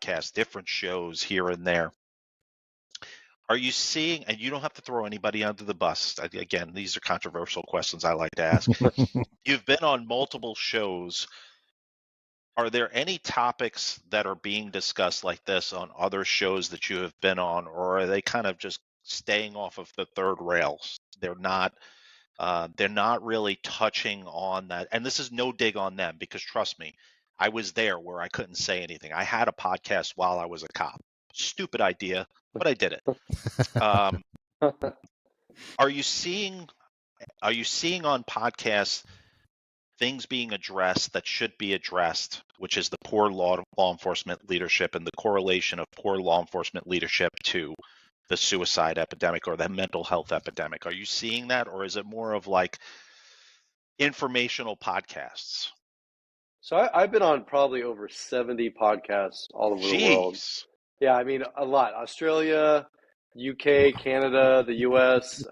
podcasts, different shows here and there. Are you seeing, and you don't have to throw anybody under the bus. Again, these are controversial questions I like to ask. You've been on multiple shows. Are there any topics that are being discussed like this on other shows that you have been on, or are they kind of just staying off of the third rails? They're not really touching on that. And this is no dig on them, because trust me, I was there where I couldn't say anything. I had a podcast while I was a cop. Stupid idea, but I did it. Are you seeing on podcasts things being addressed that should be addressed, which is the poor law enforcement leadership and the correlation of poor law enforcement leadership to the suicide epidemic or the mental health epidemic? Are you seeing that, or is it more of like informational podcasts? So I've been on probably over 70 podcasts all over the world. Yeah, I mean, a lot. Australia, UK, Canada, the US.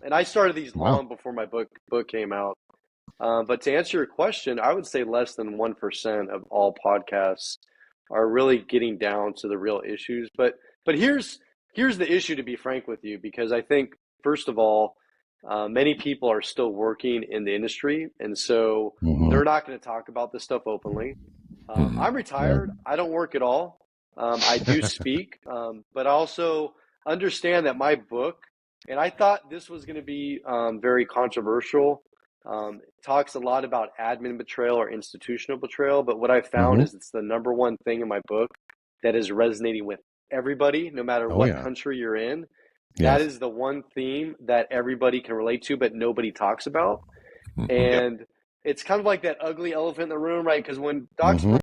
And I started these long before my book came out. But to answer your question, I would say less than 1% of all podcasts are really getting down to the real issues. But here's the issue, to be frank with you, because I think, first of all, many people are still working in the industry, and so they're not going to talk about this stuff openly. I'm retired. I don't work at all. I do speak, but I also understand that my book, and I thought this was going to be very controversial, talks a lot about admin betrayal or institutional betrayal, but what I found is it's the number one thing in my book that is resonating with everybody, no matter what country you're in. That is the one theme that everybody can relate to, but nobody talks about. And it's kind of like that ugly elephant in the room, right? Because when Dr.